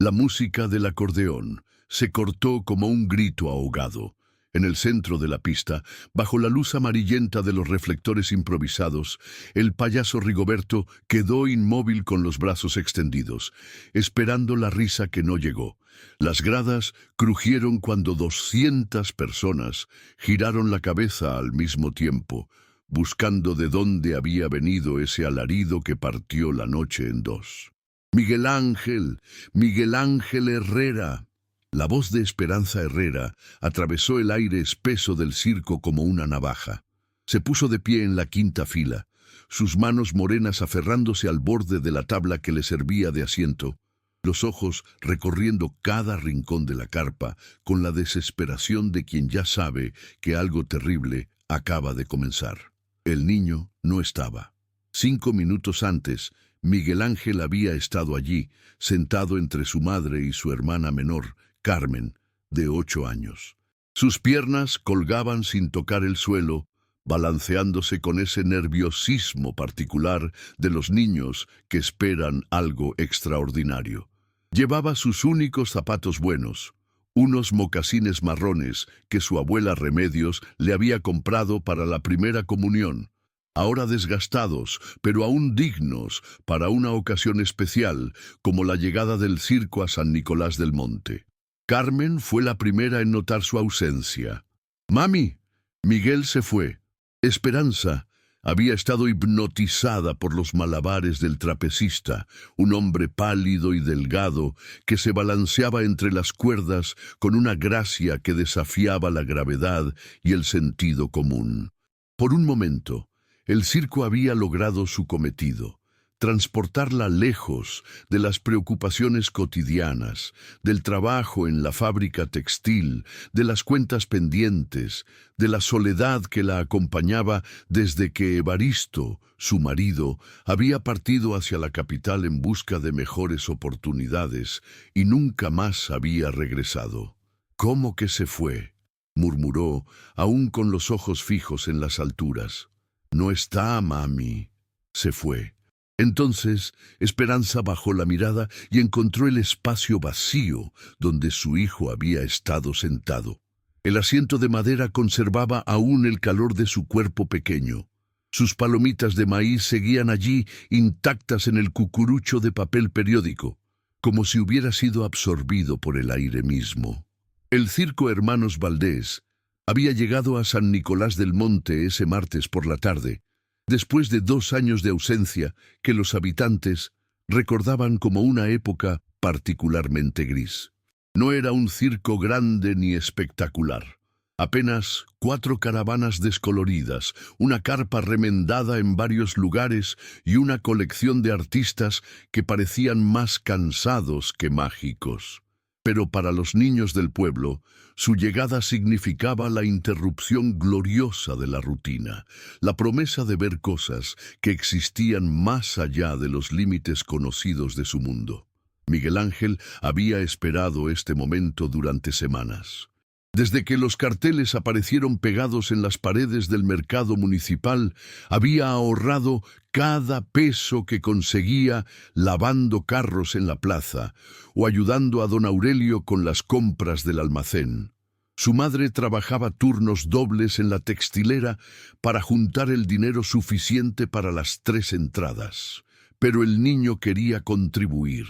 La música del acordeón se cortó como un grito ahogado. En el centro de la pista, bajo la luz amarillenta de los reflectores improvisados, el payaso Rigoberto quedó inmóvil con los brazos extendidos, esperando la risa que no llegó. Las gradas crujieron cuando 200 personas giraron la cabeza al mismo tiempo, buscando de dónde había venido ese alarido que partió la noche en dos. «Miguel Ángel, Miguel Ángel Herrera». La voz de Esperanza Herrera atravesó el aire espeso del circo como una navaja. Se puso de pie en la quinta fila, sus manos morenas aferrándose al borde de la tabla que le servía de asiento, los ojos recorriendo cada rincón de la carpa con la desesperación de quien ya sabe que algo terrible acaba de comenzar. El niño no estaba. 5 minutos antes, Miguel Ángel había estado allí, sentado entre su madre y su hermana menor, Carmen, de 8 años. Sus piernas colgaban sin tocar el suelo, balanceándose con ese nerviosismo particular de los niños que esperan algo extraordinario. Llevaba sus únicos zapatos buenos, unos mocasines marrones que su abuela Remedios le había comprado para la primera comunión, ahora desgastados, pero aún dignos para una ocasión especial, como la llegada del circo a San Nicolás del Monte. Carmen fue la primera en notar su ausencia. «Mami, Miguel se fue». Esperanza había estado hipnotizada por los malabares del trapecista, un hombre pálido y delgado que se balanceaba entre las cuerdas con una gracia que desafiaba la gravedad y el sentido común. Por un momento, el circo había logrado su cometido: transportarla lejos de las preocupaciones cotidianas, del trabajo en la fábrica textil, de las cuentas pendientes, de la soledad que la acompañaba desde que Evaristo, su marido, había partido hacia la capital en busca de mejores oportunidades y nunca más había regresado. «¿Cómo que se fue?», murmuró, aún con los ojos fijos en las alturas. «No está, mami». Se fue. Entonces, Esperanza bajó la mirada y encontró el espacio vacío donde su hijo había estado sentado. El asiento de madera conservaba aún el calor de su cuerpo pequeño. Sus palomitas de maíz seguían allí intactas en el cucurucho de papel periódico, como si hubiera sido absorbido por el aire mismo. El circo Hermanos Valdés había llegado a San Nicolás del Monte ese martes por la tarde, después de 2 años de ausencia que los habitantes recordaban como una época particularmente gris. No era un circo grande ni espectacular. Apenas 4 caravanas descoloridas, una carpa remendada en varios lugares y una colección de artistas que parecían más cansados que mágicos. Pero para los niños del pueblo, su llegada significaba la interrupción gloriosa de la rutina, la promesa de ver cosas que existían más allá de los límites conocidos de su mundo. Miguel Ángel había esperado este momento durante semanas. Desde que los carteles aparecieron pegados en las paredes del mercado municipal, había ahorrado cada peso que conseguía lavando carros en la plaza o ayudando a don Aurelio con las compras del almacén. Su madre trabajaba turnos dobles en la textilera para juntar el dinero suficiente para las 3 entradas. Pero el niño quería contribuir.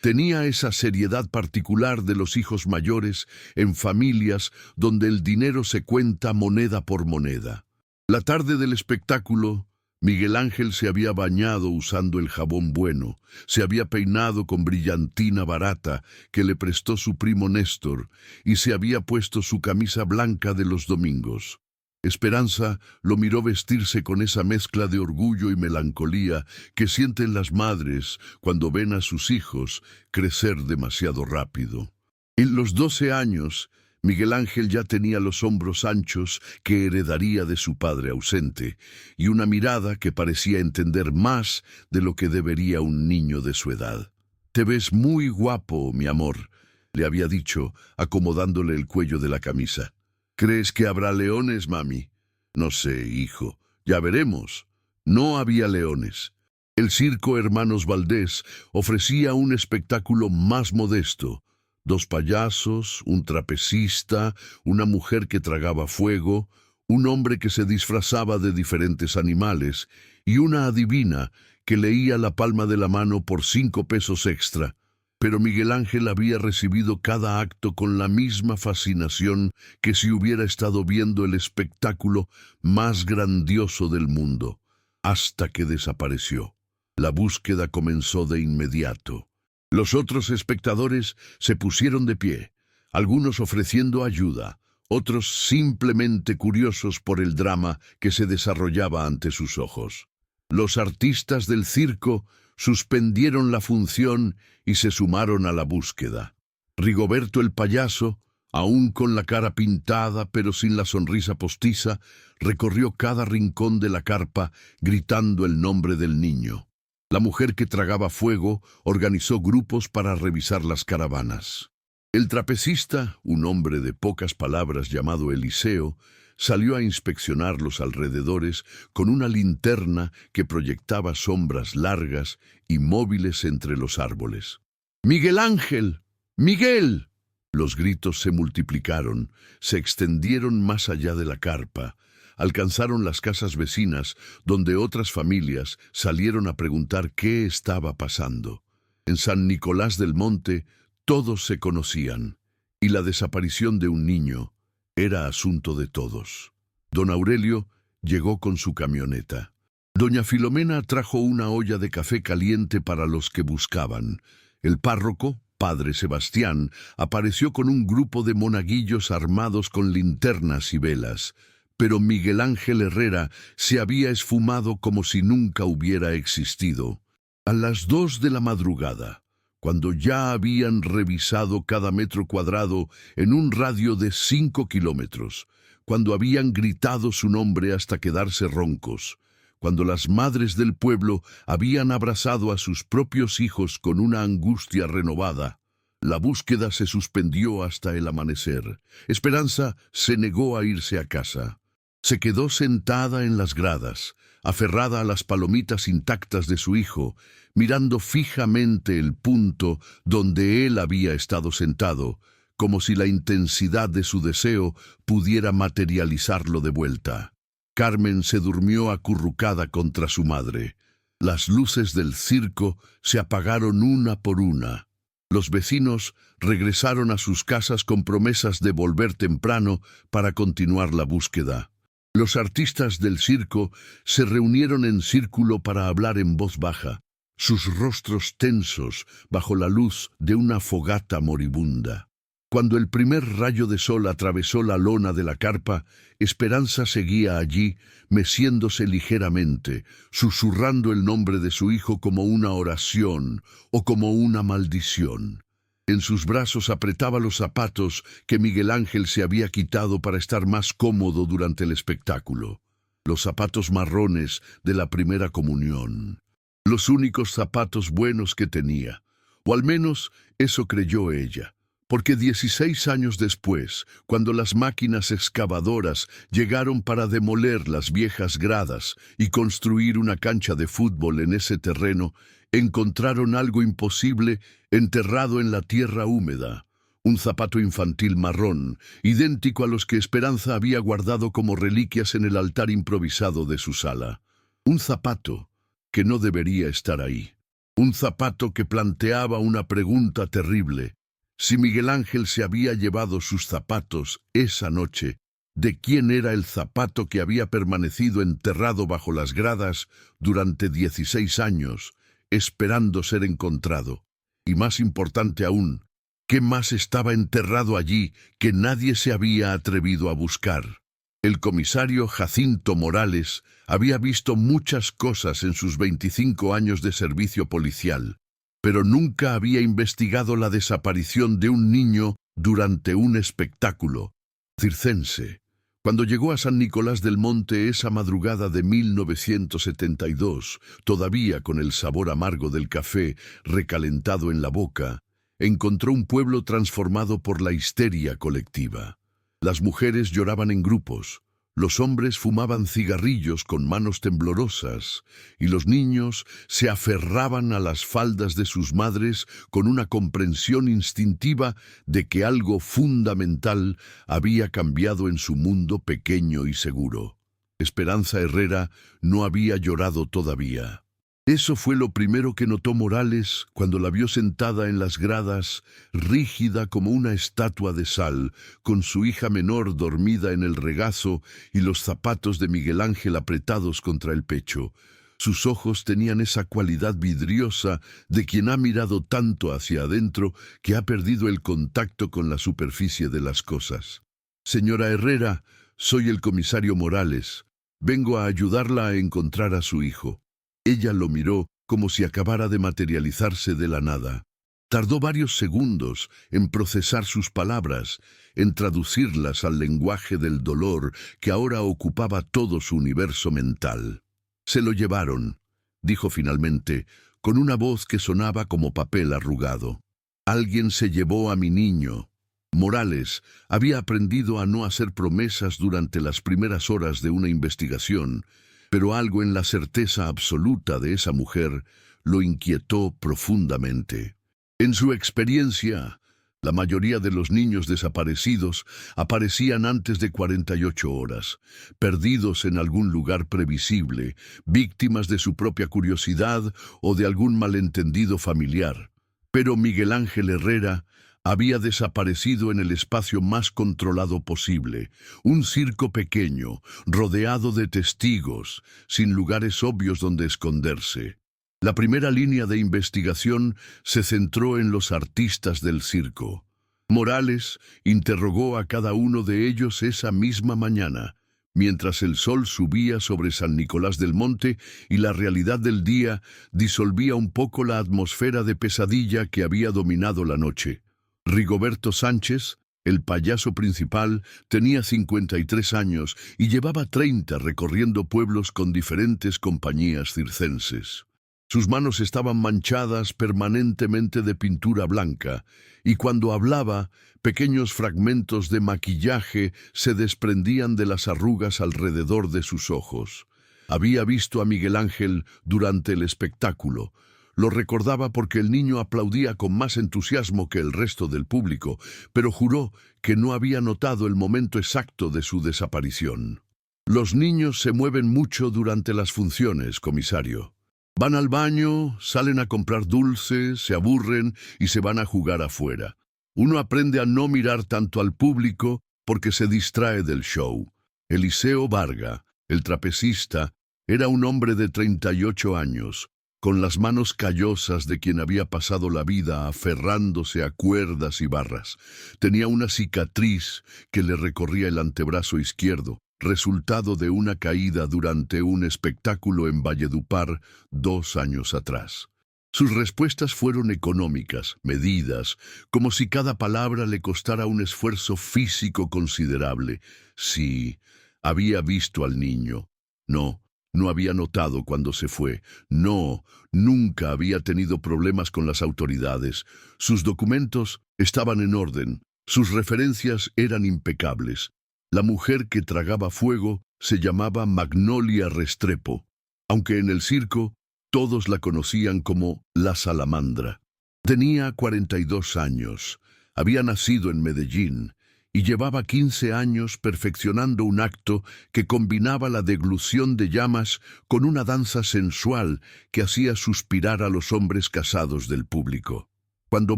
Tenía esa seriedad particular de los hijos mayores en familias donde el dinero se cuenta moneda por moneda. La tarde del espectáculo, Miguel Ángel se había bañado usando el jabón bueno, se había peinado con brillantina barata que le prestó su primo Néstor y se había puesto su camisa blanca de los domingos. Esperanza lo miró vestirse con esa mezcla de orgullo y melancolía que sienten las madres cuando ven a sus hijos crecer demasiado rápido. En los 12 años, Miguel Ángel ya tenía los hombros anchos que heredaría de su padre ausente y una mirada que parecía entender más de lo que debería un niño de su edad. «Te ves muy guapo, mi amor», le había dicho, acomodándole el cuello de la camisa. «¿Crees que habrá leones, mami?» «No sé, hijo. Ya veremos». No había leones. El circo Hermanos Valdés ofrecía un espectáculo más modesto. 2 payasos, un trapecista, una mujer que tragaba fuego, un hombre que se disfrazaba de diferentes animales y una adivina que leía la palma de la mano por 5 pesos extra. Pero Miguel Ángel había recibido cada acto con la misma fascinación que si hubiera estado viendo el espectáculo más grandioso del mundo, hasta que desapareció. La búsqueda comenzó de inmediato. Los otros espectadores se pusieron de pie, algunos ofreciendo ayuda, otros simplemente curiosos por el drama que se desarrollaba ante sus ojos. Los artistas del circo suspendieron la función y se sumaron a la búsqueda. Rigoberto el payaso, aún con la cara pintada pero sin la sonrisa postiza, recorrió cada rincón de la carpa gritando el nombre del niño. La mujer que tragaba fuego organizó grupos para revisar las caravanas. El trapecista, un hombre de pocas palabras llamado Eliseo, salió a inspeccionar los alrededores con una linterna que proyectaba sombras largas y móviles entre los árboles. ¡Miguel Ángel! ¡Miguel! Los gritos se multiplicaron, se extendieron más allá de la carpa, alcanzaron las casas vecinas, donde otras familias salieron a preguntar qué estaba pasando. En San Nicolás del Monte todos se conocían, y la desaparición de un niño era asunto de todos. Don Aurelio llegó con su camioneta. Doña Filomena trajo una olla de café caliente para los que buscaban. El párroco, Padre Sebastián, apareció con un grupo de monaguillos armados con linternas y velas, pero Miguel Ángel Herrera se había esfumado como si nunca hubiera existido. A las 2 de la madrugada, cuando ya habían revisado cada metro cuadrado en un radio de 5 kilómetros, cuando habían gritado su nombre hasta quedarse roncos, cuando las madres del pueblo habían abrazado a sus propios hijos con una angustia renovada, la búsqueda se suspendió hasta el amanecer. Esperanza se negó a irse a casa. Se quedó sentada en las gradas, aferrada a las palomitas intactas de su hijo, mirando fijamente el punto donde él había estado sentado, como si la intensidad de su deseo pudiera materializarlo de vuelta. Carmen se durmió acurrucada contra su madre. Las luces del circo se apagaron una por una. Los vecinos regresaron a sus casas con promesas de volver temprano para continuar la búsqueda. Los artistas del circo se reunieron en círculo para hablar en voz baja, sus rostros tensos bajo la luz de una fogata moribunda. Cuando el primer rayo de sol atravesó la lona de la carpa, Esperanza seguía allí, meciéndose ligeramente, susurrando el nombre de su hijo como una oración o como una maldición. En sus brazos apretaba los zapatos que Miguel Ángel se había quitado para estar más cómodo durante el espectáculo. Los zapatos marrones de la primera comunión. Los únicos zapatos buenos que tenía. O al menos eso creyó ella. Porque 16 años después, cuando las máquinas excavadoras llegaron para demoler las viejas gradas y construir una cancha de fútbol en ese terreno, encontraron algo imposible enterrado en la tierra húmeda, un zapato infantil marrón, idéntico a los que Esperanza había guardado como reliquias en el altar improvisado de su sala. Un zapato que no debería estar ahí. Un zapato que planteaba una pregunta terrible. Si Miguel Ángel se había llevado sus zapatos esa noche, ¿de quién era el zapato que había permanecido enterrado bajo las gradas durante 16 años, esperando ser encontrado? Y más importante aún, ¿qué más estaba enterrado allí que nadie se había atrevido a buscar? El comisario Jacinto Morales había visto muchas cosas en sus 25 años de servicio policial, pero nunca había investigado la desaparición de un niño durante un espectáculo circense. Cuando llegó a San Nicolás del Monte esa madrugada de 1972, todavía con el sabor amargo del café recalentado en la boca, encontró un pueblo transformado por la histeria colectiva. Las mujeres lloraban en grupos, Los hombres fumaban cigarrillos con manos temblorosas y los niños se aferraban a las faldas de sus madres con una comprensión instintiva de que algo fundamental había cambiado en su mundo pequeño y seguro. Esperanza Herrera no había llorado todavía. Eso fue lo primero que notó Morales cuando la vio sentada en las gradas, rígida como una estatua de sal, con su hija menor dormida en el regazo y los zapatos de Miguel Ángel apretados contra el pecho. Sus ojos tenían esa cualidad vidriosa de quien ha mirado tanto hacia adentro que ha perdido el contacto con la superficie de las cosas. «Señora Herrera, soy el comisario Morales. Vengo a ayudarla a encontrar a su hijo». Ella lo miró como si acabara de materializarse de la nada. Tardó varios segundos en procesar sus palabras, en traducirlas al lenguaje del dolor que ahora ocupaba todo su universo mental. «Se lo llevaron», dijo finalmente, con una voz que sonaba como papel arrugado. «Alguien se llevó a mi niño». Morales había aprendido a no hacer promesas durante las primeras horas de una investigación, pero algo en la certeza absoluta de esa mujer lo inquietó profundamente. En su experiencia, la mayoría de los niños desaparecidos aparecían antes de 48 horas, perdidos en algún lugar previsible, víctimas de su propia curiosidad o de algún malentendido familiar. Pero Miguel Ángel Herrera había desaparecido en el espacio más controlado posible, un circo pequeño, rodeado de testigos, sin lugares obvios donde esconderse. La primera línea de investigación se centró en los artistas del circo. Morales interrogó a cada uno de ellos esa misma mañana, mientras el sol subía sobre San Nicolás del Monte y la realidad del día disolvía un poco la atmósfera de pesadilla que había dominado la noche. Rigoberto Sánchez, el payaso principal, tenía 53 años y llevaba 30 recorriendo pueblos con diferentes compañías circenses. Sus manos estaban manchadas permanentemente de pintura blanca, y cuando hablaba, pequeños fragmentos de maquillaje se desprendían de las arrugas alrededor de sus ojos. Había visto a Miguel Ángel durante el espectáculo. Lo recordaba porque el niño aplaudía con más entusiasmo que el resto del público, pero juró que no había notado el momento exacto de su desaparición. «Los niños se mueven mucho durante las funciones, comisario. Van al baño, salen a comprar dulces, se aburren y se van a jugar afuera. Uno aprende a no mirar tanto al público porque se distrae del show». Eliseo Varga, el trapecista, era un hombre de 38 años, con las manos callosas de quien había pasado la vida aferrándose a cuerdas y barras. Tenía una cicatriz que le recorría el antebrazo izquierdo, resultado de una caída durante un espectáculo en Valledupar 2 años atrás. Sus respuestas fueron económicas, medidas, como si cada palabra le costara un esfuerzo físico considerable. Sí, había visto al niño. No había notado cuando se fue. No, nunca había tenido problemas con las autoridades. Sus documentos estaban en orden. Sus referencias eran impecables. La mujer que tragaba fuego se llamaba Magnolia Restrepo, aunque en el circo todos la conocían como la Salamandra. Tenía 42 años, había nacido en Medellín y llevaba 15 años perfeccionando un acto que combinaba la deglución de llamas con una danza sensual que hacía suspirar a los hombres casados del público. Cuando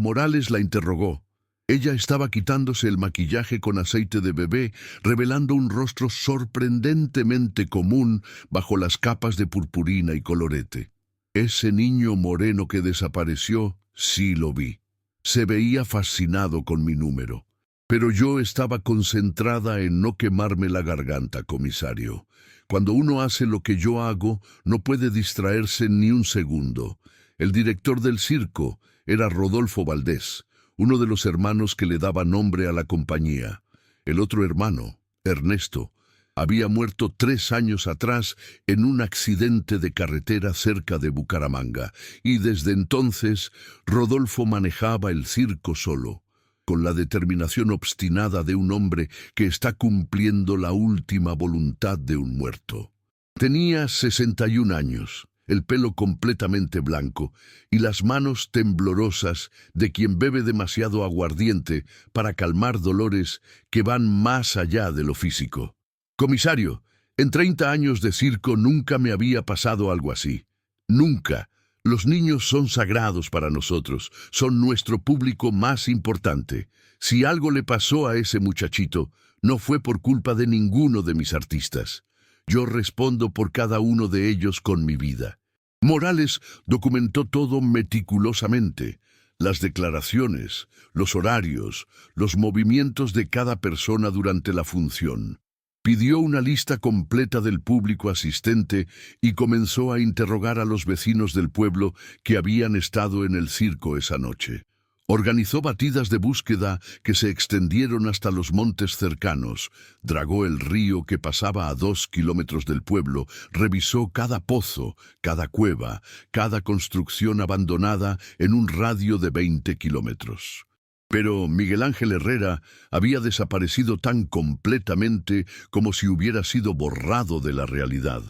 Morales la interrogó, ella estaba quitándose el maquillaje con aceite de bebé, revelando un rostro sorprendentemente común bajo las capas de purpurina y colorete. Ese niño moreno que desapareció, sí lo vi. Se veía fascinado con mi número. Pero yo estaba concentrada en no quemarme la garganta, comisario. Cuando uno hace lo que yo hago, no puede distraerse ni un segundo. El director del circo era Rodolfo Valdés, uno de los hermanos que le daba nombre a la compañía. El otro hermano, Ernesto, había muerto 3 años atrás en un accidente de carretera cerca de Bucaramanga, y desde entonces Rodolfo manejaba el circo solo. con la determinación obstinada de un hombre que está cumpliendo la última voluntad de un muerto. Tenía 61 años, el pelo completamente blanco y las manos temblorosas de quien bebe demasiado aguardiente para calmar dolores que van más allá de lo físico. Comisario, en 30 años de circo nunca me había pasado algo así. Nunca. Los niños son sagrados para nosotros, son nuestro público más importante. Si algo le pasó a ese muchachito, no fue por culpa de ninguno de mis artistas. Yo respondo por cada uno de ellos con mi vida. Morales documentó todo meticulosamente. Las declaraciones, los horarios, los movimientos de cada persona durante la función. Pidió una lista completa del público asistente y comenzó a interrogar a los vecinos del pueblo que habían estado en el circo esa noche. Organizó batidas de búsqueda que se extendieron hasta los montes cercanos, dragó el río que pasaba a 2 kilómetros del pueblo, revisó cada pozo, cada cueva, cada construcción abandonada en un radio de 20 kilómetros. Pero Miguel Ángel Herrera había desaparecido tan completamente como si hubiera sido borrado de la realidad.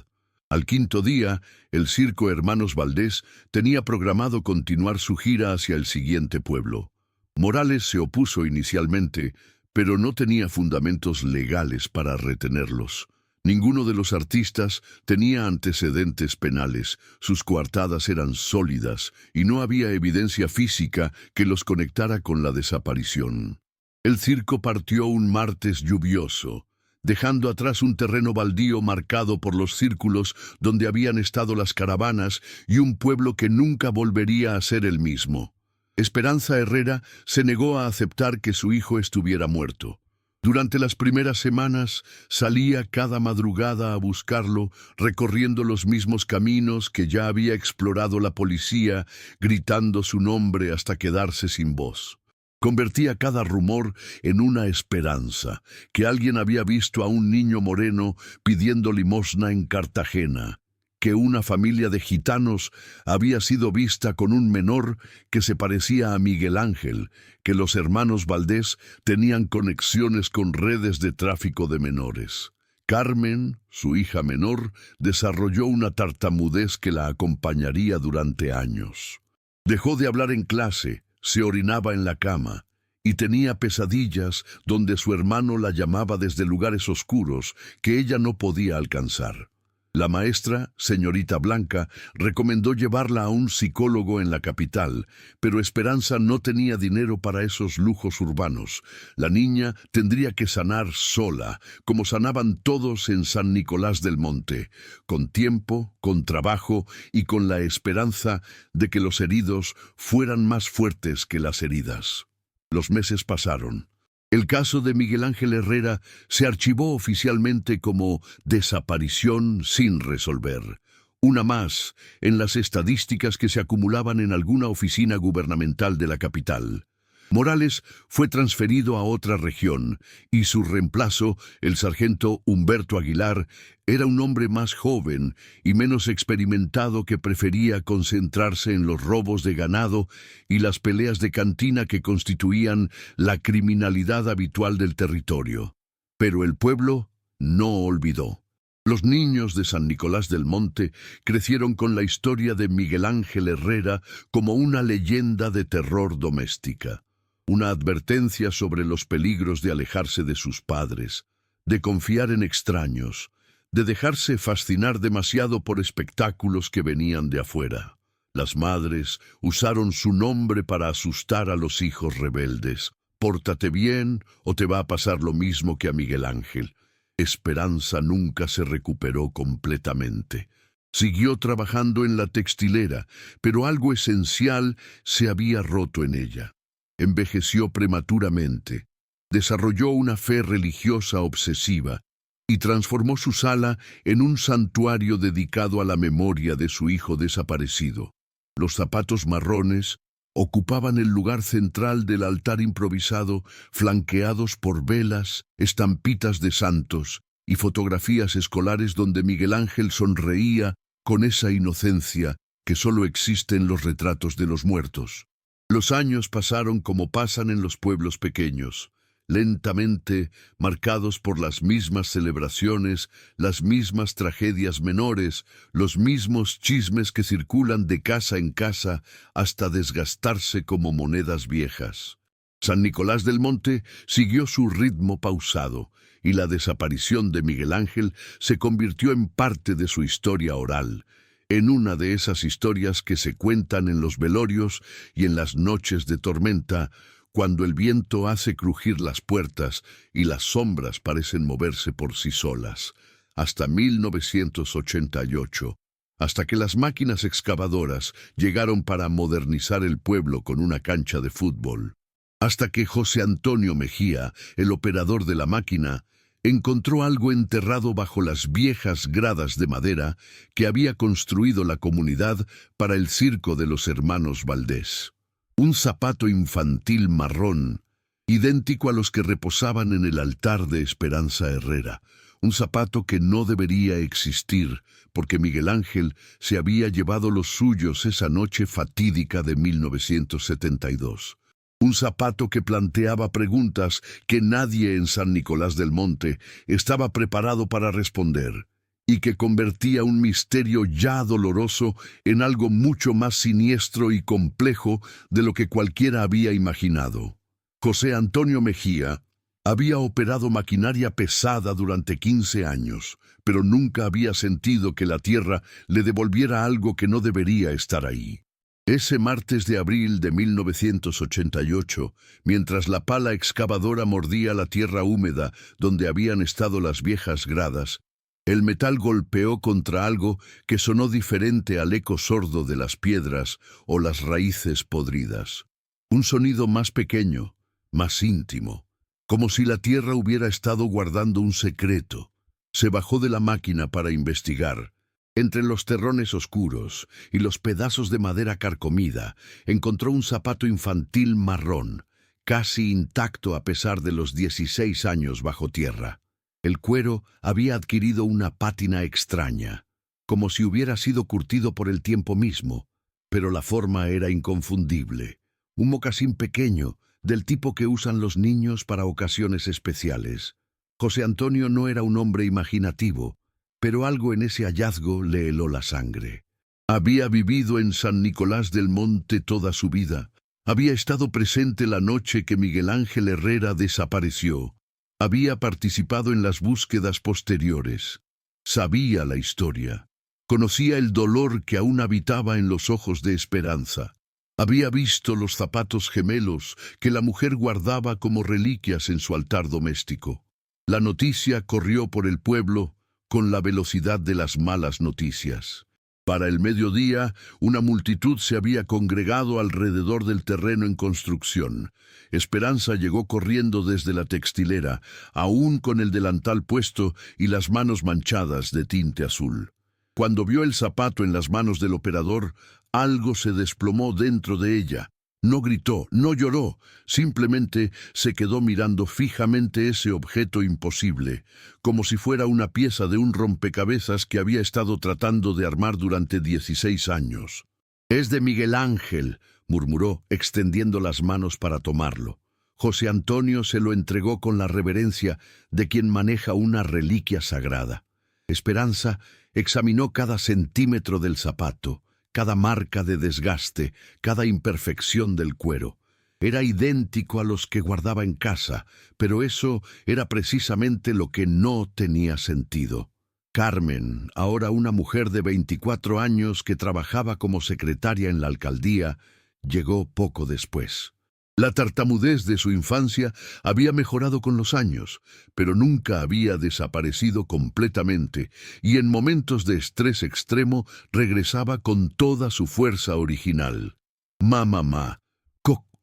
Al quinto día, el Circo Hermanos Valdés tenía programado continuar su gira hacia el siguiente pueblo. Morales se opuso inicialmente, pero no tenía fundamentos legales para retenerlos. Ninguno de los artistas tenía antecedentes penales, sus coartadas eran sólidas y no había evidencia física que los conectara con la desaparición. El circo partió un martes lluvioso, dejando atrás un terreno baldío marcado por los círculos donde habían estado las caravanas y un pueblo que nunca volvería a ser el mismo. Esperanza Herrera se negó a aceptar que su hijo estuviera muerto. Durante las primeras semanas salía cada madrugada a buscarlo, recorriendo los mismos caminos que ya había explorado la policía, gritando su nombre hasta quedarse sin voz. Convertía cada rumor en una esperanza, que alguien había visto a un niño moreno pidiendo limosna en Cartagena, que una familia de gitanos había sido vista con un menor que se parecía a Miguel Ángel, que los hermanos Valdés tenían conexiones con redes de tráfico de menores. Carmen, su hija menor, desarrolló una tartamudez que la acompañaría durante años. Dejó de hablar en clase, se orinaba en la cama y tenía pesadillas donde su hermano la llamaba desde lugares oscuros que ella no podía alcanzar. La maestra, señorita Blanca, recomendó llevarla a un psicólogo en la capital, pero Esperanza no tenía dinero para esos lujos urbanos. La niña tendría que sanar sola, como sanaban todos en San Nicolás del Monte, con tiempo, con trabajo y con la esperanza de que los heridos fueran más fuertes que las heridas. Los meses pasaron. El caso de Miguel Ángel Herrera se archivó oficialmente como desaparición sin resolver. Una más en las estadísticas que se acumulaban en alguna oficina gubernamental de la capital. Morales fue transferido a otra región y su reemplazo, el sargento Humberto Aguilar, era un hombre más joven y menos experimentado que prefería concentrarse en los robos de ganado y las peleas de cantina que constituían la criminalidad habitual del territorio. Pero el pueblo no olvidó. Los niños de San Nicolás del Monte crecieron con la historia de Miguel Ángel Herrera como una leyenda de terror doméstica. Una advertencia sobre los peligros de alejarse de sus padres, de confiar en extraños, de dejarse fascinar demasiado por espectáculos que venían de afuera. Las madres usaron su nombre para asustar a los hijos rebeldes. Pórtate bien o te va a pasar lo mismo que a Miguel Ángel. Esperanza nunca se recuperó completamente. Siguió trabajando en la textilera, pero algo esencial se había roto en ella. Envejeció prematuramente, desarrolló una fe religiosa obsesiva y transformó su sala en un santuario dedicado a la memoria de su hijo desaparecido. Los zapatos marrones ocupaban el lugar central del altar improvisado, flanqueados por velas, estampitas de santos y fotografías escolares donde Miguel Ángel sonreía con esa inocencia que solo existe en los retratos de los muertos. Los años pasaron como pasan en los pueblos pequeños, lentamente, marcados por las mismas celebraciones, las mismas tragedias menores, los mismos chismes que circulan de casa en casa hasta desgastarse como monedas viejas. San Nicolás del Monte siguió su ritmo pausado, y la desaparición de Miguel Ángel se convirtió en parte de su historia oral, en una de esas historias que se cuentan en los velorios y en las noches de tormenta, cuando el viento hace crujir las puertas y las sombras parecen moverse por sí solas, hasta 1988, hasta que las máquinas excavadoras llegaron para modernizar el pueblo con una cancha de fútbol, hasta que José Antonio Mejía, el operador de la máquina, encontró algo enterrado bajo las viejas gradas de madera que había construido la comunidad para el circo de los hermanos Valdés. Un zapato infantil marrón, idéntico a los que reposaban en el altar de Esperanza Herrera, un zapato que no debería existir porque Miguel Ángel se había llevado los suyos esa noche fatídica de 1972. Un zapato que planteaba preguntas que nadie en San Nicolás del Monte estaba preparado para responder, y que convertía un misterio ya doloroso en algo mucho más siniestro y complejo de lo que cualquiera había imaginado. José Antonio Mejía había operado maquinaria pesada durante 15 años, pero nunca había sentido que la tierra le devolviera algo que no debería estar ahí. Ese martes de abril de 1988, mientras la pala excavadora mordía la tierra húmeda donde habían estado las viejas gradas, el metal golpeó contra algo que sonó diferente al eco sordo de las piedras o las raíces podridas. Un sonido más pequeño, más íntimo, como si la tierra hubiera estado guardando un secreto. Se bajó de la máquina para investigar. Entre los terrones oscuros y los pedazos de madera carcomida, encontró un zapato infantil marrón, casi intacto a pesar de los 16 años bajo tierra. El cuero había adquirido una pátina extraña, como si hubiera sido curtido por el tiempo mismo, pero la forma era inconfundible. Un mocasín pequeño, del tipo que usan los niños para ocasiones especiales. José Antonio no era un hombre imaginativo, pero algo en ese hallazgo le heló la sangre. Había vivido en San Nicolás del Monte toda su vida. Había estado presente la noche que Miguel Ángel Herrera desapareció. Había participado en las búsquedas posteriores. Sabía la historia. Conocía el dolor que aún habitaba en los ojos de Esperanza. Había visto los zapatos gemelos que la mujer guardaba como reliquias en su altar doméstico. La noticia corrió por el pueblo con la velocidad de las malas noticias. Para el mediodía, una multitud se había congregado alrededor del terreno en construcción. Esperanza llegó corriendo desde la textilera, aún con el delantal puesto y las manos manchadas de tinte azul. Cuando vio el zapato en las manos del operador, algo se desplomó dentro de ella. No gritó, no lloró, simplemente se quedó mirando fijamente ese objeto imposible, como si fuera una pieza de un rompecabezas que había estado tratando de armar durante 16 años. «Es de Miguel Ángel», murmuró, extendiendo las manos para tomarlo. José Antonio se lo entregó con la reverencia de quien maneja una reliquia sagrada. Esperanza examinó cada centímetro del zapato, cada marca de desgaste, cada imperfección del cuero. Era idéntico a los que guardaba en casa, pero eso era precisamente lo que no tenía sentido. Carmen, ahora una mujer de 24 años que trabajaba como secretaria en la alcaldía, llegó poco después. La tartamudez de su infancia había mejorado con los años, pero nunca había desaparecido completamente, y en momentos de estrés extremo regresaba con toda su fuerza original. «Mamá,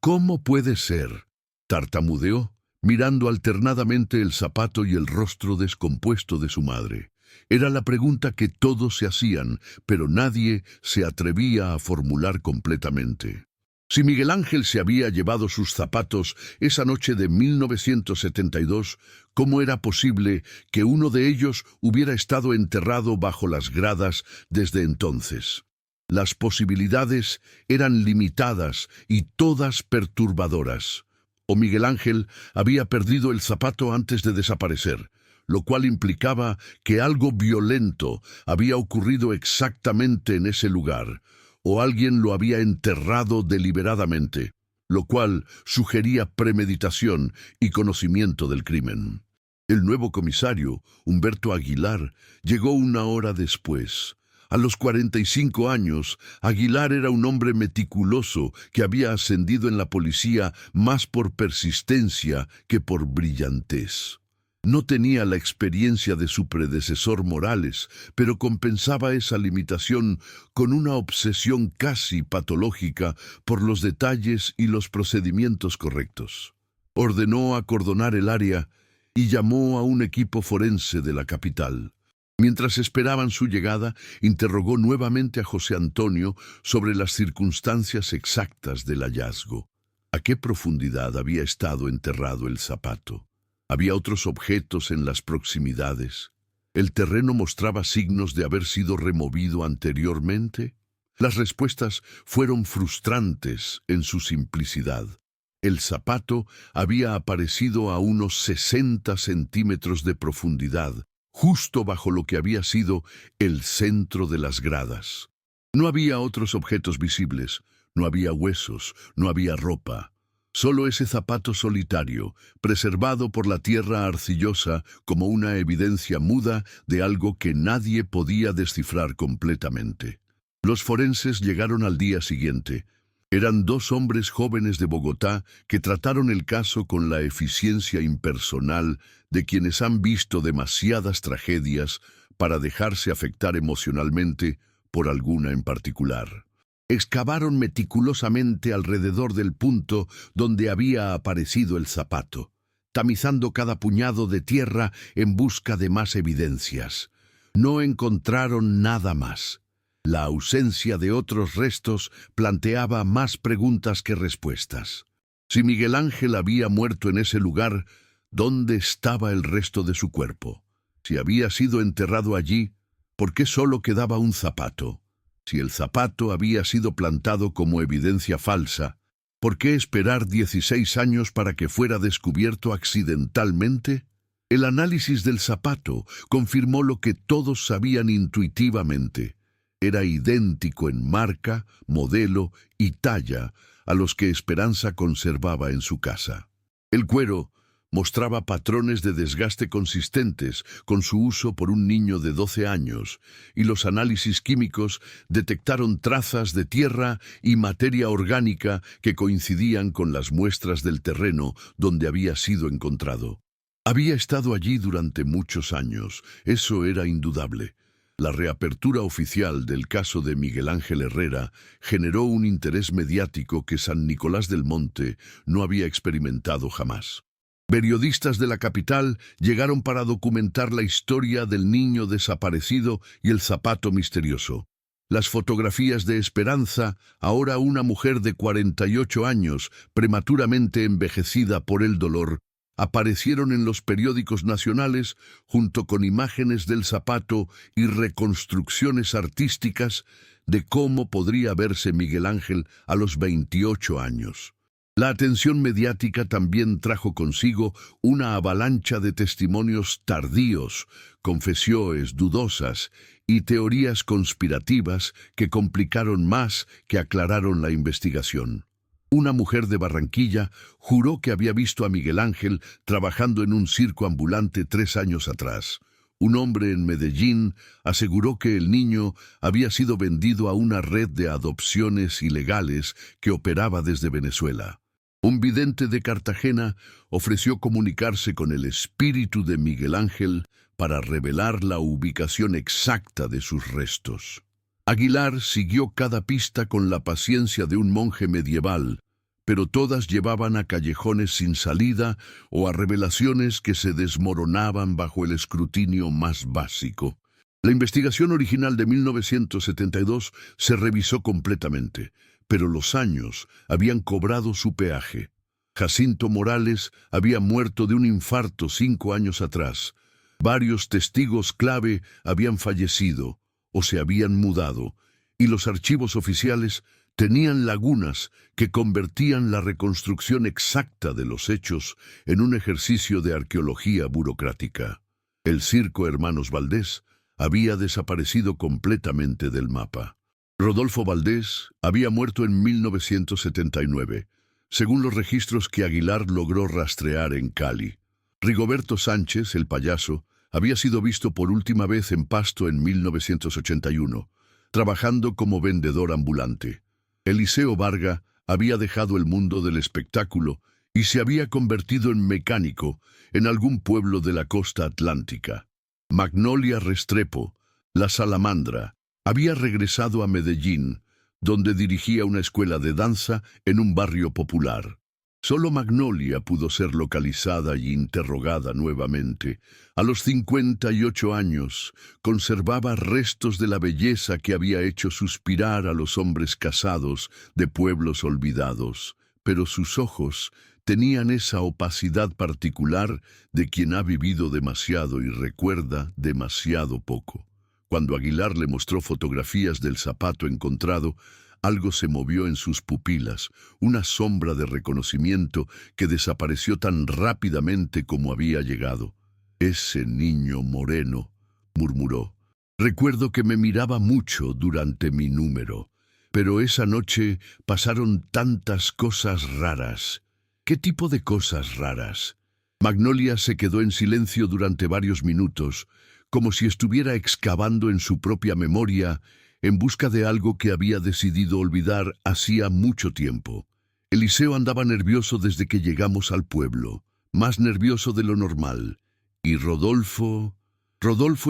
¿cómo puede ser?», tartamudeó, mirando alternadamente el zapato y el rostro descompuesto de su madre. Era la pregunta que todos se hacían, pero nadie se atrevía a formular completamente. Si Miguel Ángel se había llevado sus zapatos esa noche de 1972, ¿cómo era posible que uno de ellos hubiera estado enterrado bajo las gradas desde entonces? Las posibilidades eran limitadas y todas perturbadoras. O Miguel Ángel había perdido el zapato antes de desaparecer, lo cual implicaba que algo violento había ocurrido exactamente en ese lugar, o alguien lo había enterrado deliberadamente, lo cual sugería premeditación y conocimiento del crimen. El nuevo comisario, Humberto Aguilar, llegó una hora después. A los 45 años, Aguilar era un hombre meticuloso que había ascendido en la policía más por persistencia que por brillantez. No tenía la experiencia de su predecesor Morales, pero compensaba esa limitación con una obsesión casi patológica por los detalles y los procedimientos correctos. Ordenó acordonar el área y llamó a un equipo forense de la capital. Mientras esperaban su llegada, interrogó nuevamente a José Antonio sobre las circunstancias exactas del hallazgo. ¿A qué profundidad había estado enterrado el zapato? ¿Había otros objetos en las proximidades? ¿El terreno mostraba signos de haber sido removido anteriormente? Las respuestas fueron frustrantes en su simplicidad. El zapato había aparecido a unos 60 centímetros de profundidad, justo bajo lo que había sido el centro de las gradas. No había otros objetos visibles, no había huesos, no había ropa. Solo ese zapato solitario, preservado por la tierra arcillosa como una evidencia muda de algo que nadie podía descifrar completamente. Los forenses llegaron al día siguiente. Eran dos hombres jóvenes de Bogotá que trataron el caso con la eficiencia impersonal de quienes han visto demasiadas tragedias para dejarse afectar emocionalmente por alguna en particular. Excavaron meticulosamente alrededor del punto donde había aparecido el zapato, tamizando cada puñado de tierra en busca de más evidencias. No encontraron nada más. La ausencia de otros restos planteaba más preguntas que respuestas. Si Miguel Ángel había muerto en ese lugar, ¿dónde estaba el resto de su cuerpo? Si había sido enterrado allí, ¿por qué solo quedaba un zapato? Si el zapato había sido plantado como evidencia falsa, ¿por qué esperar 16 años para que fuera descubierto accidentalmente? El análisis del zapato confirmó lo que todos sabían intuitivamente. Era idéntico en marca, modelo y talla a los que Esperanza conservaba en su casa. El cuero mostraba patrones de desgaste consistentes con su uso por un niño de 12 años, y los análisis químicos detectaron trazas de tierra y materia orgánica que coincidían con las muestras del terreno donde había sido encontrado. Había estado allí durante muchos años, eso era indudable. La reapertura oficial del caso de Miguel Ángel Herrera generó un interés mediático que San Nicolás del Monte no había experimentado jamás. Periodistas de la capital llegaron para documentar la historia del niño desaparecido y el zapato misterioso. Las fotografías de Esperanza, ahora una mujer de 48 años, prematuramente envejecida por el dolor, aparecieron en los periódicos nacionales junto con imágenes del zapato y reconstrucciones artísticas de cómo podría verse Miguel Ángel a los 28 años. La atención mediática también trajo consigo una avalancha de testimonios tardíos, confesiones dudosas y teorías conspirativas que complicaron más que aclararon la investigación. Una mujer de Barranquilla juró que había visto a Miguel Ángel trabajando en un circo ambulante 3 años atrás. Un hombre en Medellín aseguró que el niño había sido vendido a una red de adopciones ilegales que operaba desde Venezuela. Un vidente de Cartagena ofreció comunicarse con el espíritu de Miguel Ángel para revelar la ubicación exacta de sus restos. Aguilar siguió cada pista con la paciencia de un monje medieval, pero todas llevaban a callejones sin salida o a revelaciones que se desmoronaban bajo el escrutinio más básico. La investigación original de 1972 se revisó completamente, pero los años habían cobrado su peaje. Jacinto Morales había muerto de un infarto 5 años atrás. Varios testigos clave habían fallecido o se habían mudado, y los archivos oficiales tenían lagunas que convertían la reconstrucción exacta de los hechos en un ejercicio de arqueología burocrática. El circo Hermanos Valdés había desaparecido completamente del mapa. Rodolfo Valdés había muerto en 1979, según los registros que Aguilar logró rastrear en Cali. Rigoberto Sánchez, el payaso, había sido visto por última vez en Pasto en 1981, trabajando como vendedor ambulante. Eliseo Varga había dejado el mundo del espectáculo y se había convertido en mecánico en algún pueblo de la costa atlántica. Magnolia Restrepo, la salamandra, había regresado a Medellín, donde dirigía una escuela de danza en un barrio popular. Solo Magnolia pudo ser localizada y interrogada nuevamente. A los 58 años, conservaba restos de la belleza que había hecho suspirar a los hombres casados de pueblos olvidados, pero sus ojos tenían esa opacidad particular de quien ha vivido demasiado y recuerda demasiado poco. Cuando Aguilar le mostró fotografías del zapato encontrado, algo se movió en sus pupilas, una sombra de reconocimiento que desapareció tan rápidamente como había llegado. «Ese niño moreno», murmuró. «Recuerdo que me miraba mucho durante mi número, pero esa noche pasaron tantas cosas raras». «¿Qué tipo de cosas raras?». Magnolia se quedó en silencio durante varios minutos, como si estuviera excavando en su propia memoria en busca de algo que había decidido olvidar hacía mucho tiempo. Eliseo andaba nervioso desde que llegamos al pueblo, más nervioso de lo normal. Y Rodolfo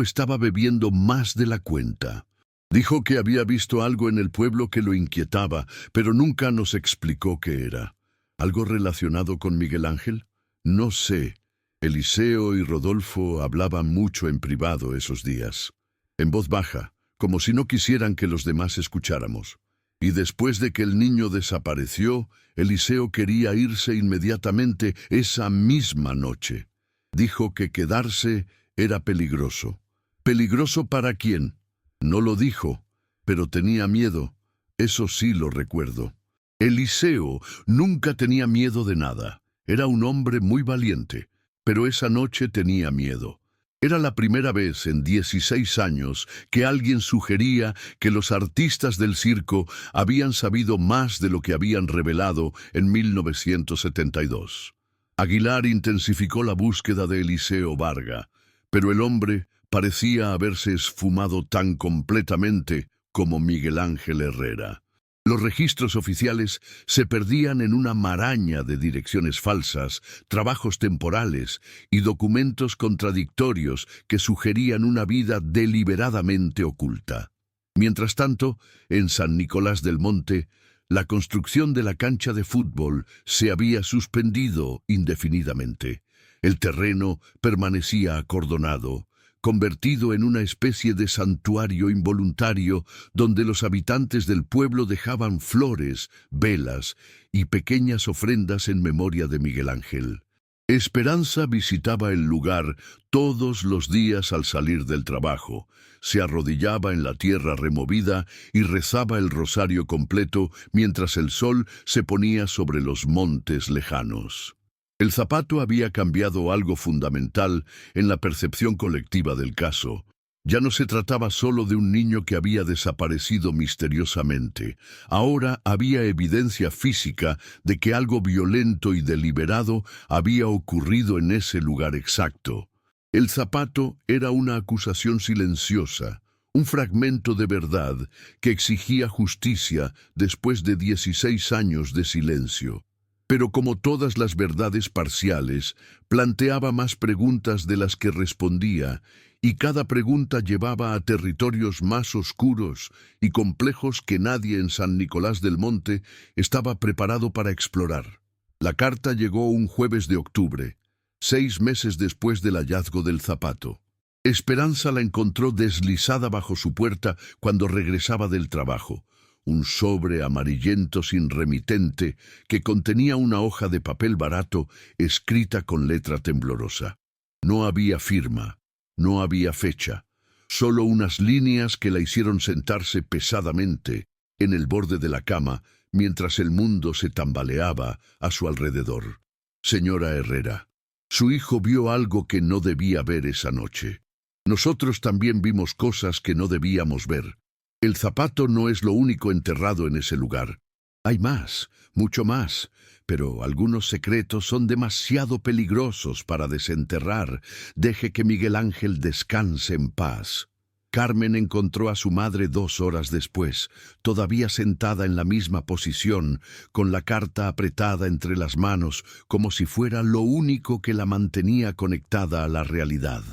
estaba bebiendo más de la cuenta. Dijo que había visto algo en el pueblo que lo inquietaba, pero nunca nos explicó qué era. ¿Algo relacionado con Miguel Ángel? No sé. Eliseo y Rodolfo hablaban mucho en privado esos días, en voz baja, como si no quisieran que los demás escucháramos. Y después de que el niño desapareció, Eliseo quería irse inmediatamente esa misma noche. Dijo que quedarse era peligroso. ¿Peligroso para quién? No lo dijo, pero tenía miedo. Eso sí lo recuerdo. Eliseo nunca tenía miedo de nada. Era un hombre muy valiente, pero esa noche tenía miedo. Era la primera vez en 16 años que alguien sugería que los artistas del circo habían sabido más de lo que habían revelado en 1972. Aguilar intensificó la búsqueda de Eliseo Varga, pero el hombre parecía haberse esfumado tan completamente como Miguel Ángel Herrera. Los registros oficiales se perdían en una maraña de direcciones falsas, trabajos temporales y documentos contradictorios que sugerían una vida deliberadamente oculta. Mientras tanto, en San Nicolás del Monte, la construcción de la cancha de fútbol se había suspendido indefinidamente. El terreno permanecía acordonado, convertido en una especie de santuario involuntario donde los habitantes del pueblo dejaban flores, velas y pequeñas ofrendas en memoria de Miguel Ángel. Esperanza visitaba el lugar todos los días al salir del trabajo, se arrodillaba en la tierra removida y rezaba el rosario completo mientras el sol se ponía sobre los montes lejanos. El zapato había cambiado algo fundamental en la percepción colectiva del caso. Ya no se trataba solo de un niño que había desaparecido misteriosamente. Ahora había evidencia física de que algo violento y deliberado había ocurrido en ese lugar exacto. El zapato era una acusación silenciosa, un fragmento de verdad que exigía justicia después de 16 años de silencio. Pero como todas las verdades parciales, planteaba más preguntas de las que respondía, y cada pregunta llevaba a territorios más oscuros y complejos que nadie en San Nicolás del Monte estaba preparado para explorar. La carta llegó un jueves de octubre, 6 meses después del hallazgo del zapato. Esperanza la encontró deslizada bajo su puerta cuando regresaba del trabajo. Un sobre amarillento sin remitente que contenía una hoja de papel barato escrita con letra temblorosa. No había firma, no había fecha, solo unas líneas que la hicieron sentarse pesadamente en el borde de la cama mientras el mundo se tambaleaba a su alrededor. Señora Herrera, su hijo vio algo que no debía ver esa noche. Nosotros también vimos cosas que no debíamos ver. El zapato no es lo único enterrado en ese lugar. Hay más, mucho más, pero algunos secretos son demasiado peligrosos para desenterrar. Deje que Miguel Ángel descanse en paz. Carmen encontró a su madre 2 horas después, todavía sentada en la misma posición, con la carta apretada entre las manos, como si fuera lo único que la mantenía conectada a la realidad.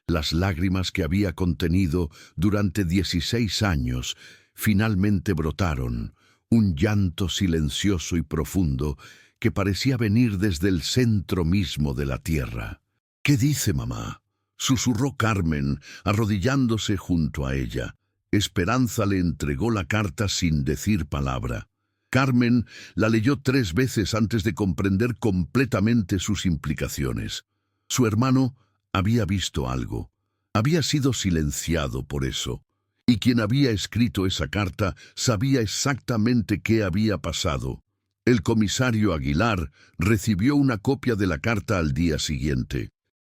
Las lágrimas que había contenido durante 16 años finalmente brotaron, un llanto silencioso y profundo que parecía venir desde el centro mismo de la tierra. «¿Qué dice, mamá?», susurró Carmen, arrodillándose junto a ella. Esperanza le entregó la carta sin decir palabra. Carmen la leyó 3 veces antes de comprender completamente sus implicaciones. Su hermano había visto algo. Había sido silenciado por eso. Y quien había escrito esa carta sabía exactamente qué había pasado. El comisario Aguilar recibió una copia de la carta al día siguiente.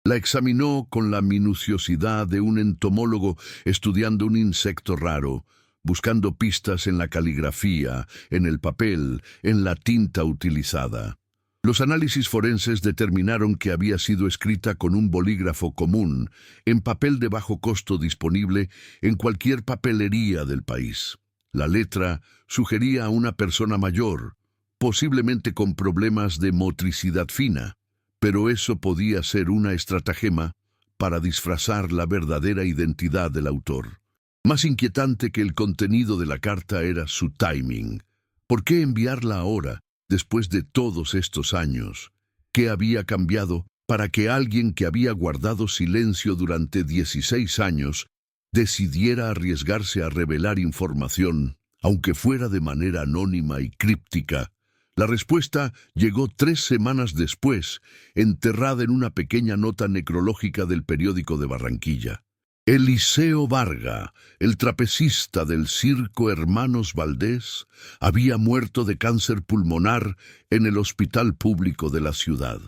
La examinó con la minuciosidad de un entomólogo estudiando un insecto raro, buscando pistas en la caligrafía, en el papel, en la tinta utilizada. Los análisis forenses determinaron que había sido escrita con un bolígrafo común, en papel de bajo costo disponible en cualquier papelería del país. La letra sugería a una persona mayor, posiblemente con problemas de motricidad fina, pero eso podía ser una estratagema para disfrazar la verdadera identidad del autor. Más inquietante que el contenido de la carta era su timing. ¿Por qué enviarla ahora, después de todos estos años? ¿Qué había cambiado para que alguien que había guardado silencio durante 16 años decidiera arriesgarse a revelar información, aunque fuera de manera anónima y críptica? La respuesta llegó 3 semanas después, enterrada en una pequeña nota necrológica del periódico de Barranquilla. Eliseo Varga, el trapecista del circo Hermanos Valdés, había muerto de cáncer pulmonar en el hospital público de la ciudad.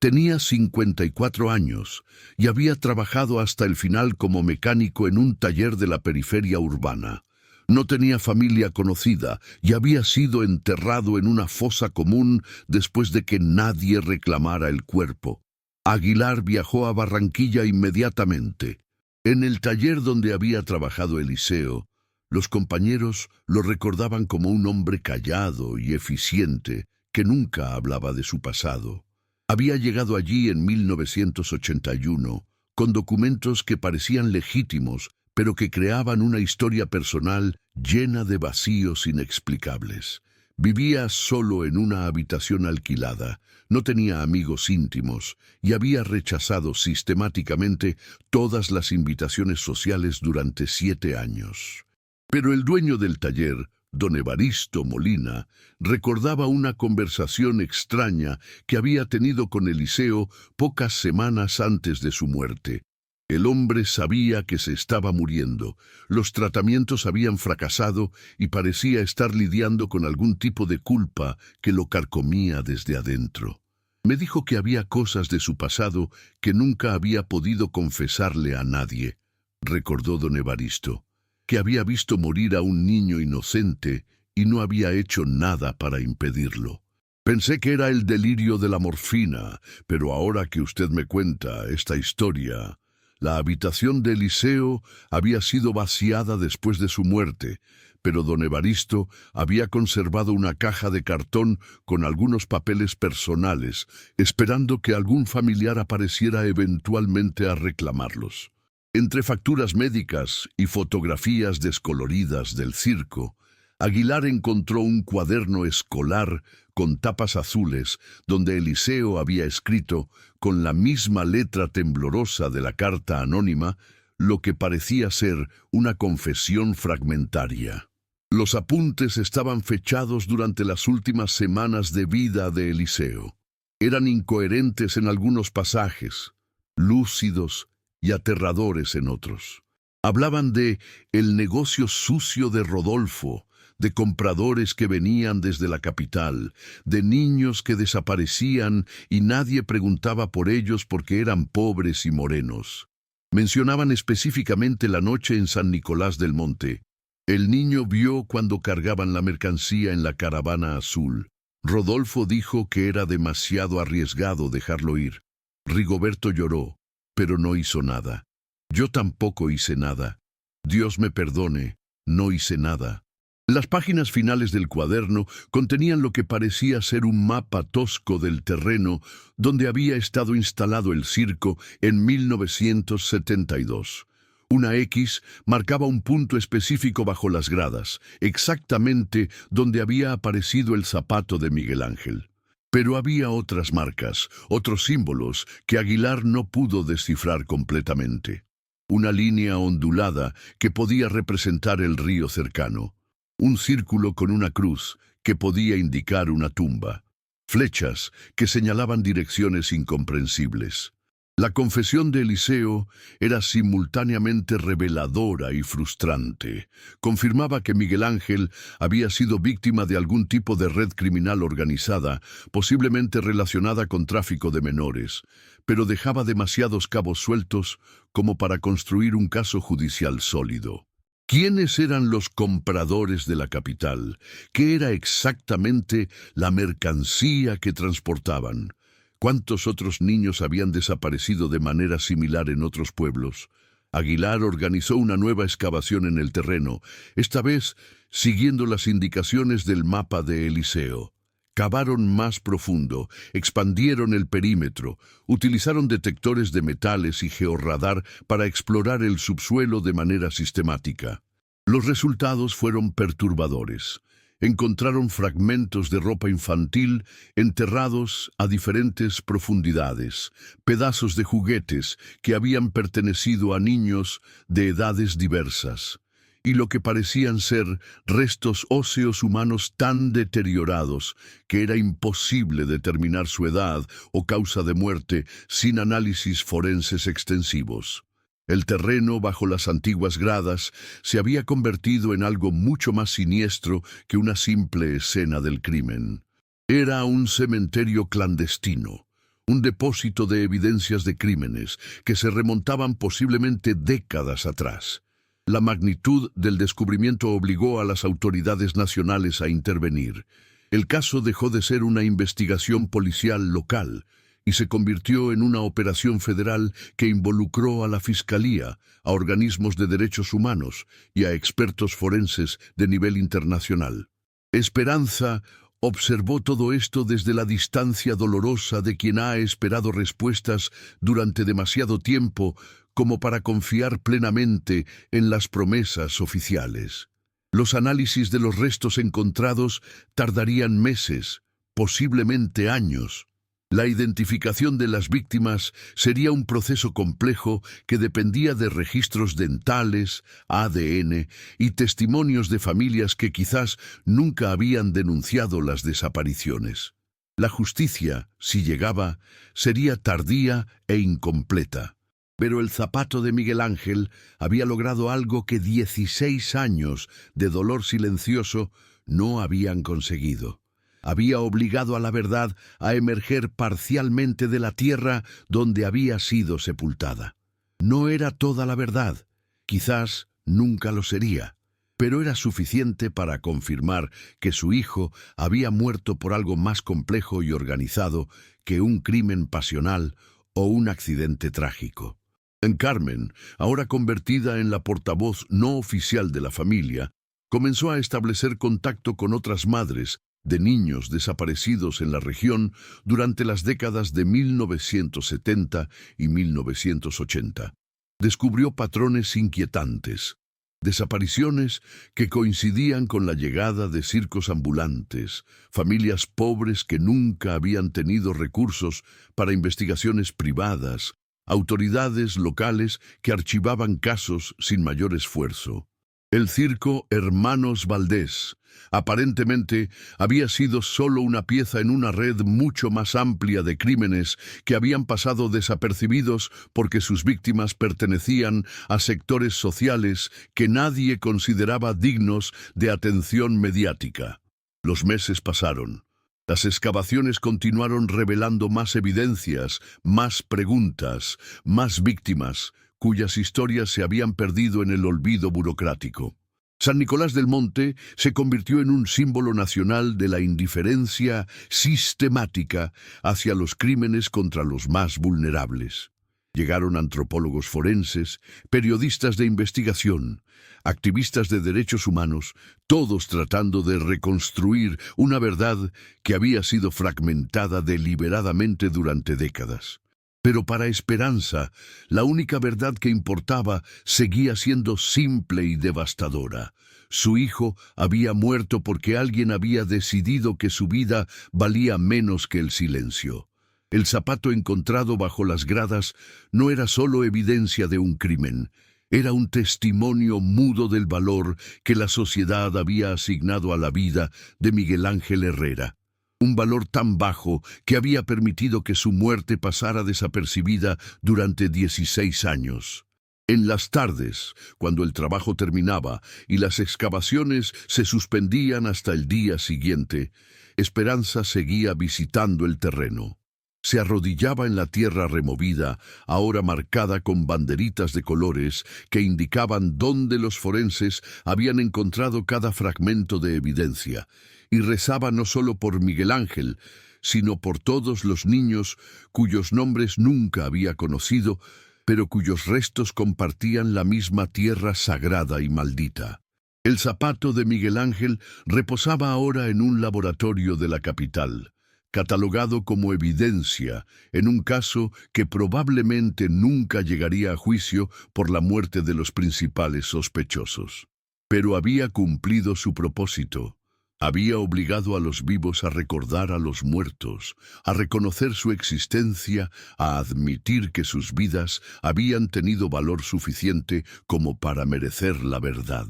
Tenía 54 años y había trabajado hasta el final como mecánico en un taller de la periferia urbana. No tenía familia conocida y había sido enterrado en una fosa común después de que nadie reclamara el cuerpo. Aguilar viajó a Barranquilla inmediatamente. En el taller donde había trabajado Eliseo, los compañeros lo recordaban como un hombre callado y eficiente que nunca hablaba de su pasado. Había llegado allí en 1981, con documentos que parecían legítimos, pero que creaban una historia personal llena de vacíos inexplicables. Vivía solo en una habitación alquilada, no tenía amigos íntimos y había rechazado sistemáticamente todas las invitaciones sociales durante 7 años. Pero el dueño del taller, don Evaristo Molina, recordaba una conversación extraña que había tenido con Eliseo pocas semanas antes de su muerte. El hombre sabía que se estaba muriendo, los tratamientos habían fracasado y parecía estar lidiando con algún tipo de culpa que lo carcomía desde adentro. Me dijo que había cosas de su pasado que nunca había podido confesarle a nadie, recordó don Evaristo, que había visto morir a un niño inocente y no había hecho nada para impedirlo. Pensé que era el delirio de la morfina, pero ahora que usted me cuenta esta historia... La habitación de Eliseo había sido vaciada después de su muerte, pero don Evaristo había conservado una caja de cartón con algunos papeles personales, esperando que algún familiar apareciera eventualmente a reclamarlos. Entre facturas médicas y fotografías descoloridas del circo, Aguilar encontró un cuaderno escolar con tapas azules donde Eliseo había escrito, con la misma letra temblorosa de la carta anónima, lo que parecía ser una confesión fragmentaria. Los apuntes estaban fechados durante las últimas semanas de vida de Eliseo. Eran incoherentes en algunos pasajes, lúcidos y aterradores en otros. Hablaban de el negocio sucio de Rodolfo, de compradores que venían desde la capital, de niños que desaparecían y nadie preguntaba por ellos porque eran pobres y morenos. Mencionaban específicamente la noche en San Nicolás del Monte. El niño vio cuando cargaban la mercancía en la caravana azul. Rodolfo dijo que era demasiado arriesgado dejarlo ir. Rigoberto lloró, pero no hizo nada. Yo tampoco hice nada. Dios me perdone, no hice nada. Las páginas finales del cuaderno contenían lo que parecía ser un mapa tosco del terreno donde había estado instalado el circo en 1972. Una X marcaba un punto específico bajo las gradas, exactamente donde había aparecido el zapato de Miguel Ángel. Pero había otras marcas, otros símbolos que Aguilar no pudo descifrar completamente. Una línea ondulada que podía representar el río cercano. Un círculo con una cruz que podía indicar una tumba. Flechas que señalaban direcciones incomprensibles. La confesión de Eliseo era simultáneamente reveladora y frustrante. Confirmaba que Miguel Ángel había sido víctima de algún tipo de red criminal organizada, posiblemente relacionada con tráfico de menores, pero dejaba demasiados cabos sueltos como para construir un caso judicial sólido. ¿Quiénes eran los compradores de la capital? ¿Qué era exactamente la mercancía que transportaban? ¿Cuántos otros niños habían desaparecido de manera similar en otros pueblos? Aguilar organizó una nueva excavación en el terreno, esta vez siguiendo las indicaciones del mapa de Eliseo. Cavaron más profundo, expandieron el perímetro, utilizaron detectores de metales y georradar para explorar el subsuelo de manera sistemática. Los resultados fueron perturbadores. Encontraron fragmentos de ropa infantil enterrados a diferentes profundidades, pedazos de juguetes que habían pertenecido a niños de edades diversas, y lo que parecían ser restos óseos humanos tan deteriorados que era imposible determinar su edad o causa de muerte sin análisis forenses extensivos. El terreno bajo las antiguas gradas se había convertido en algo mucho más siniestro que una simple escena del crimen. Era un cementerio clandestino, un depósito de evidencias de crímenes que se remontaban posiblemente décadas atrás. La magnitud del descubrimiento obligó a las autoridades nacionales a intervenir. El caso dejó de ser una investigación policial local y se convirtió en una operación federal que involucró a la Fiscalía, a organismos de derechos humanos y a expertos forenses de nivel internacional. Esperanza observó todo esto desde la distancia dolorosa de quien ha esperado respuestas durante demasiado tiempo como para confiar plenamente en las promesas oficiales. Los análisis de los restos encontrados tardarían meses, posiblemente años. La identificación de las víctimas sería un proceso complejo que dependía de registros dentales, ADN y testimonios de familias que quizás nunca habían denunciado las desapariciones. La justicia, si llegaba, sería tardía e incompleta. Pero el zapato de Miguel Ángel había logrado algo que 16 años de dolor silencioso no habían conseguido. Había obligado a la verdad a emerger parcialmente de la tierra donde había sido sepultada. No era toda la verdad, quizás nunca lo sería, pero era suficiente para confirmar que su hijo había muerto por algo más complejo y organizado que un crimen pasional o un accidente trágico. En Carmen, ahora convertida en la portavoz no oficial de la familia, comenzó a establecer contacto con otras madres de niños desaparecidos en la región durante las décadas de 1970 y 1980. Descubrió patrones inquietantes, desapariciones que coincidían con la llegada de circos ambulantes, familias pobres que nunca habían tenido recursos para investigaciones privadas, autoridades locales que archivaban casos sin mayor esfuerzo. El circo Hermanos Valdés aparentemente había sido solo una pieza en una red mucho más amplia de crímenes que habían pasado desapercibidos porque sus víctimas pertenecían a sectores sociales que nadie consideraba dignos de atención mediática. Los meses pasaron. Las excavaciones continuaron revelando más evidencias, más preguntas, más víctimas, cuyas historias se habían perdido en el olvido burocrático. San Nicolás del Monte se convirtió en un símbolo nacional de la indiferencia sistemática hacia los crímenes contra los más vulnerables. Llegaron antropólogos forenses, periodistas de investigación, activistas de derechos humanos, todos tratando de reconstruir una verdad que había sido fragmentada deliberadamente durante décadas. Pero para Esperanza, la única verdad que importaba seguía siendo simple y devastadora. Su hijo había muerto porque alguien había decidido que su vida valía menos que el silencio. El zapato encontrado bajo las gradas no era solo evidencia de un crimen, era un testimonio mudo del valor que la sociedad había asignado a la vida de Miguel Ángel Herrera. Un valor tan bajo que había permitido que su muerte pasara desapercibida durante 16 años. En las tardes, cuando el trabajo terminaba y las excavaciones se suspendían hasta el día siguiente, Esperanza seguía visitando el terreno. Se arrodillaba en la tierra removida, ahora marcada con banderitas de colores que indicaban dónde los forenses habían encontrado cada fragmento de evidencia, y rezaba no solo por Miguel Ángel, sino por todos los niños cuyos nombres nunca había conocido, pero cuyos restos compartían la misma tierra sagrada y maldita. El zapato de Miguel Ángel reposaba ahora en un laboratorio de la capital, catalogado como evidencia en un caso que probablemente nunca llegaría a juicio por la muerte de los principales sospechosos. Pero había cumplido su propósito. Había obligado a los vivos a recordar a los muertos, a reconocer su existencia, a admitir que sus vidas habían tenido valor suficiente como para merecer la verdad.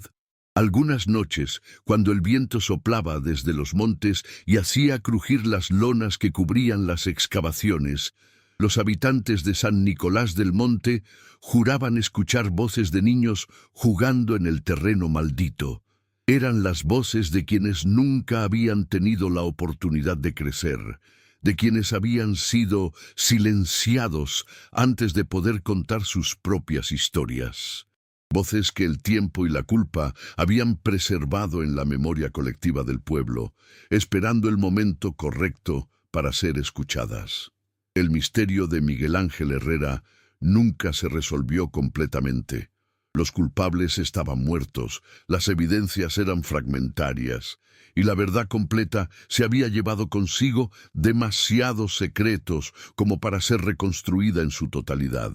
Algunas noches, cuando el viento soplaba desde los montes y hacía crujir las lonas que cubrían las excavaciones, los habitantes de San Nicolás del Monte juraban escuchar voces de niños jugando en el terreno maldito. Eran las voces de quienes nunca habían tenido la oportunidad de crecer, de quienes habían sido silenciados antes de poder contar sus propias historias. Voces que el tiempo y la culpa habían preservado en la memoria colectiva del pueblo, esperando el momento correcto para ser escuchadas. El misterio de Miguel Ángel Herrera nunca se resolvió completamente. Los culpables estaban muertos, las evidencias eran fragmentarias, y la verdad completa se había llevado consigo demasiados secretos como para ser reconstruida en su totalidad.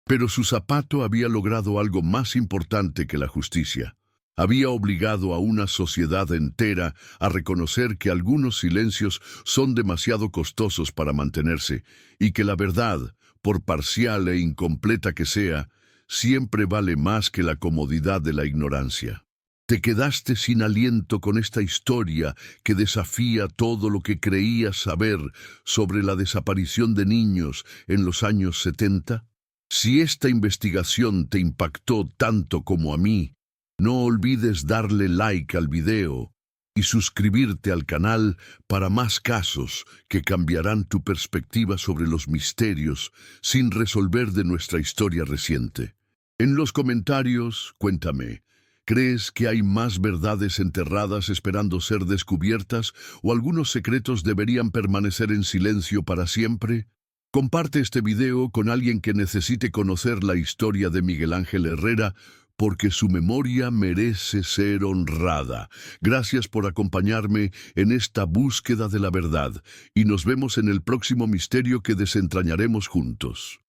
Pero su zapato había logrado algo más importante que la justicia. Había obligado a una sociedad entera a reconocer que algunos silencios son demasiado costosos para mantenerse, y que la verdad, por parcial e incompleta que sea, siempre vale más que la comodidad de la ignorancia. Te quedaste sin aliento con esta historia que desafía todo lo que creías saber sobre la desaparición de niños en los años 70. Si esta investigación te impactó tanto como a mí, no olvides darle like al video y suscribirte al canal para más casos que cambiarán tu perspectiva sobre los misterios sin resolver de nuestra historia reciente. En los comentarios, cuéntame, ¿crees que hay más verdades enterradas esperando ser descubiertas o algunos secretos deberían permanecer en silencio para siempre? Comparte este video con alguien que necesite conocer la historia de Miguel Ángel Herrera, porque su memoria merece ser honrada. Gracias por acompañarme en esta búsqueda de la verdad, y nos vemos en el próximo misterio que desentrañaremos juntos.